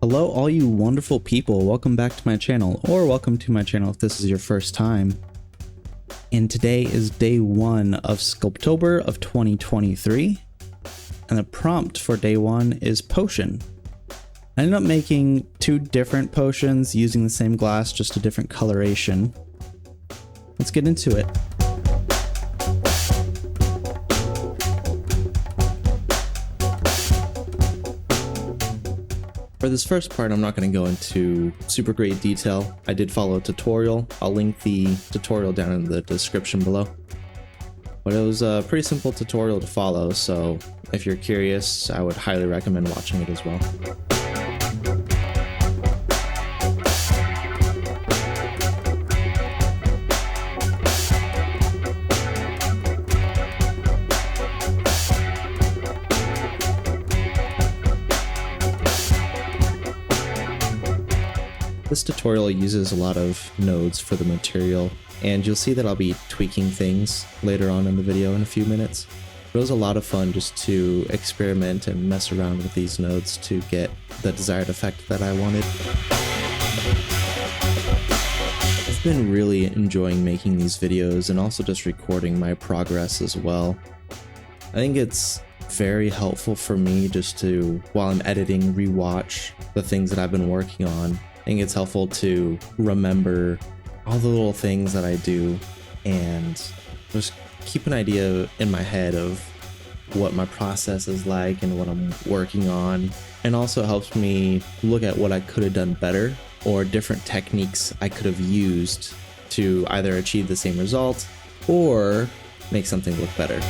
Hello all you wonderful people, welcome back to my channel, or welcome to my channel if this is your first time. And today is day one of Sculptober of 2023, and the prompt for day one is potion. I ended up making two different potions using the same glass, just a different coloration. Let's get into it. For this first part, I'm not going to go into super great detail. I did follow a tutorial. I'll link the tutorial down in the description below. But it was a pretty simple tutorial to follow, so if you're curious, I would highly recommend watching it as well. This tutorial uses a lot of nodes for the material, and you'll see that I'll be tweaking things later on in the video in a few minutes. It was a lot of fun just to experiment and mess around with these nodes to get the desired effect that I wanted. I've been really enjoying making these videos and also just recording my progress as well. I think it's very helpful for me just to, while I'm editing, rewatch the things that I've been working on. I think it's helpful to remember all the little things that I do and just keep an idea in my head of what my process is like and what I'm working on. And also helps me look at what I could have done better or different techniques I could have used to either achieve the same result or make something look better.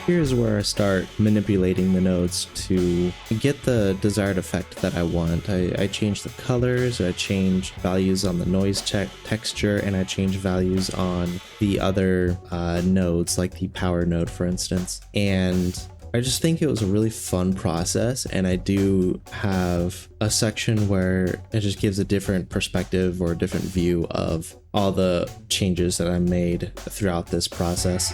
Here's where I start manipulating the nodes to get the desired effect that I want. I change the colors, I change values on the noise texture, and I change values on the other nodes, like the power node, for instance. And I just think it was a really fun process, and I do have a section where it just gives a different perspective or a different view of all the changes that I made throughout this process.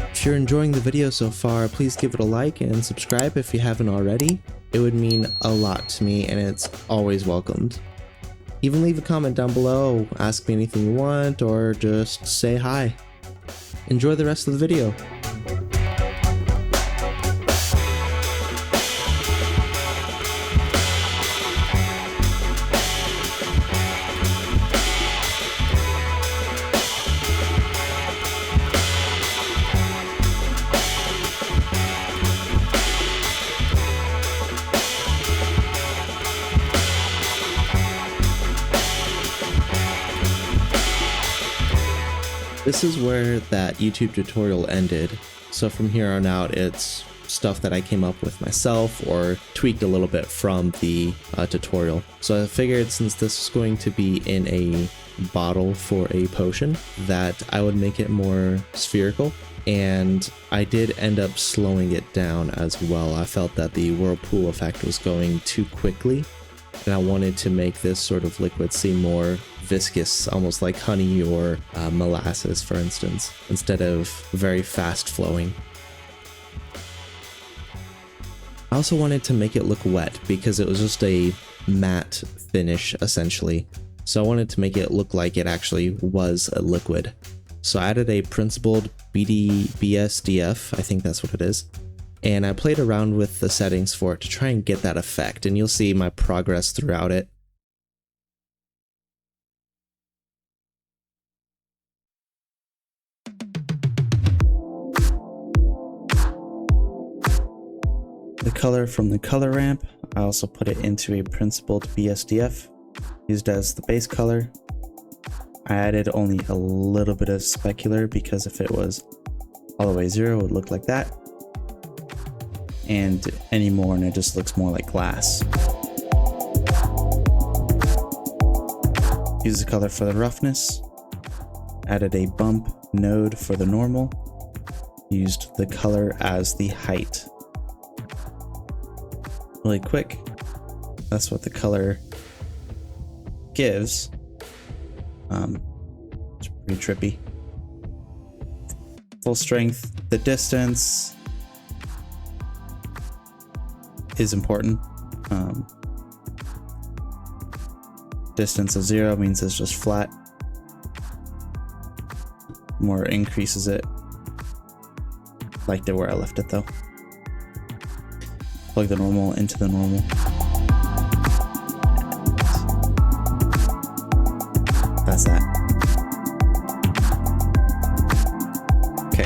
If you're enjoying the video so far, please give it a like and subscribe if you haven't already. It would mean a lot to me and it's always welcomed. Even leave a comment down below, ask me anything you want, or just say hi. Enjoy the rest of the video. This is where that YouTube tutorial ended, so from here on out it's stuff that I came up with myself or tweaked a little bit from the tutorial. So I figured since this is going to be in a bottle for a potion, that I would make it more spherical, and I did end up slowing it down as well. I felt that the whirlpool effect was going too quickly, and I wanted to make this sort of liquid seem more viscous, almost like honey or molasses, for instance, instead of very fast flowing. I also wanted to make it look wet because it was just a matte finish essentially, so I wanted to make it look like it actually was a liquid. So I added a principled BSDF, I think that's what it is, and I played around with the settings for it to try and get that effect, and you'll see my progress throughout it. color from the color ramp. I also put it into a principled BSDF, used as the base color. I added only a little bit of specular because if it was all the way 0, it would look like that. And any more and it just looks more like glass. Use the color for the roughness. Added a bump node for the normal. Used the color as the height. Really quick. That's what the color gives. It's pretty trippy. Full strength. The distance is important. Distance of 0 means it's just flat. More increases it. Liked it where I left it though. Plug the normal into the normal. That's that. Okay.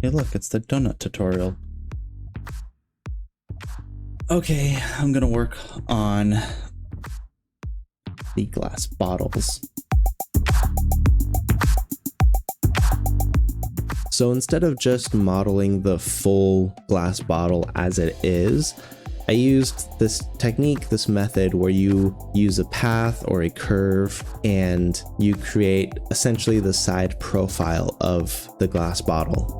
Hey look, it's the donut tutorial. Okay, I'm gonna work on the glass bottles. So instead of just modeling the full glass bottle as it is, I used this technique, this method where you use a path or a curve and you create essentially the side profile of the glass bottle.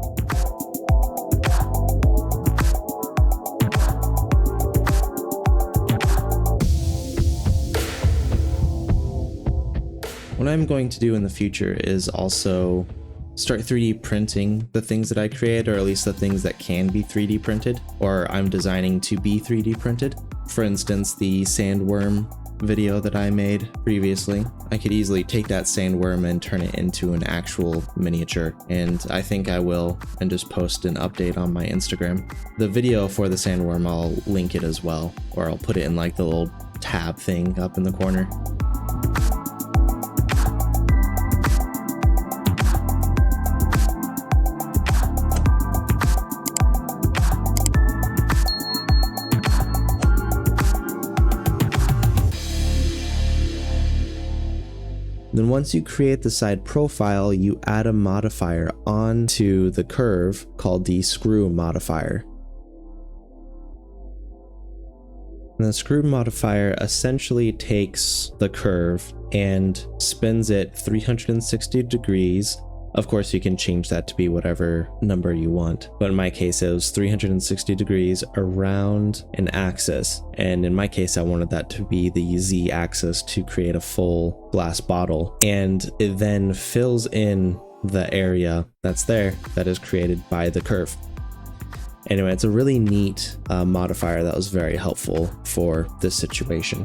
What I'm going to do in the future is also start 3D printing the things that I create, or at least the things that can be 3D printed, or I'm designing to be 3D printed. For instance, the sandworm video that I made previously, I could easily take that sandworm and turn it into an actual miniature, and I think I will, and just post an update on my Instagram. The video for the sandworm, I'll link it as well, or I'll put it in like the little tab thing up in the corner. Then once you create the side profile, you add a modifier onto the curve called the screw modifier. And the screw modifier essentially takes the curve and spins it 360 degrees. Of course, you can change that to be whatever number you want, but in my case it was 360 degrees around an axis, and in my case I wanted that to be the Z axis to create a full glass bottle, and it then fills in the area that's there that is created by the curve. Anyway, it's a really neat modifier that was very helpful for this situation.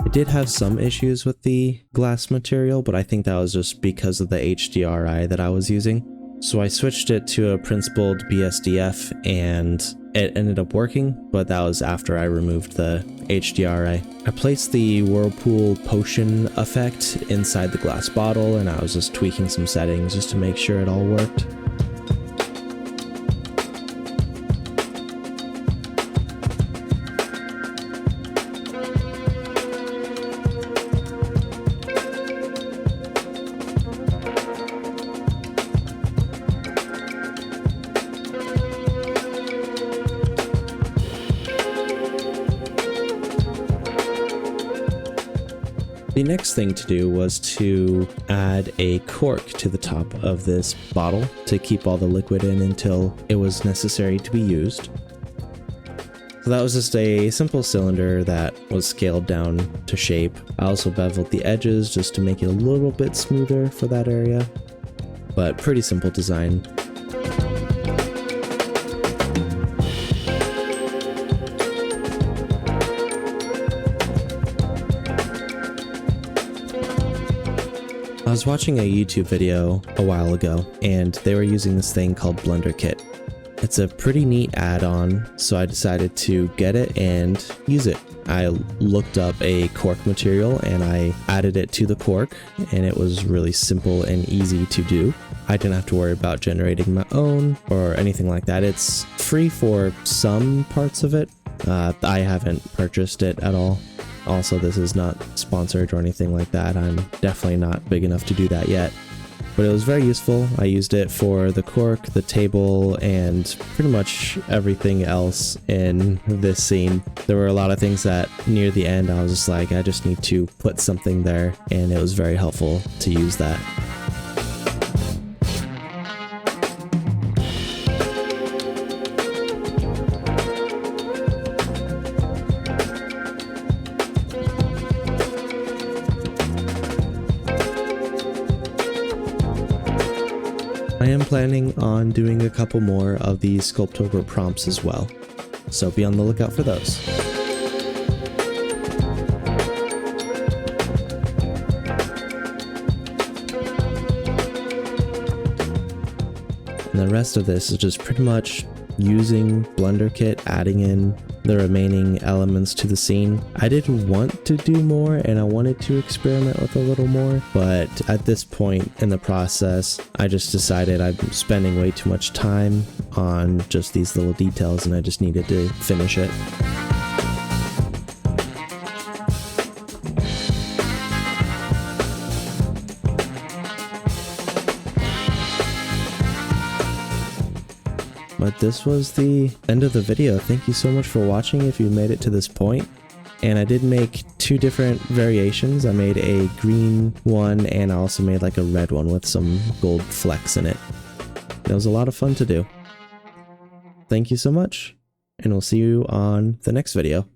I did have some issues with the glass material, but I think that was just because of the HDRI that I was using. So I switched it to a principled BSDF and it ended up working, but that was after I removed the HDRI. I placed the whirlpool potion effect inside the glass bottle and I was just tweaking some settings just to make sure it all worked. The next thing to do was to add a cork to the top of this bottle to keep all the liquid in until it was necessary to be used. So that was just a simple cylinder that was scaled down to shape. I also beveled the edges just to make it a little bit smoother for that area, but pretty simple design. was watching a YouTube video a while ago, and they were using this thing called Blender Kit. It's a pretty neat add-on, so I decided to get it and use it. I looked up a cork material and I added it to the cork, and it was really simple and easy to do. I didn't have to worry about generating my own or anything like that. It's free for some parts of it. I haven't purchased it at all. Also, this is not sponsored or anything like that. I'm definitely not big enough to do that yet. But it was very useful. I used it for the cork, the table, and pretty much everything else in this scene. There were a lot of things that near the end I was just like, I just need to put something there, and it was very helpful to use that. I am planning on doing a couple more of these Sculptober prompts as well, so be on the lookout for those. And the rest of this is just pretty much using Blender Kit, adding in the remaining elements to the scene. I did want to do more and I wanted to experiment with a little more, but at this point in the process, I just decided I'm spending way too much time on just these little details and I just needed to finish it. But this was the end of the video. Thank you so much for watching if you made it to this point. And I did make two different variations. I made a green one and I also made like a red one with some gold flecks in it. It was a lot of fun to do. Thank you so much, and we'll see you on the next video.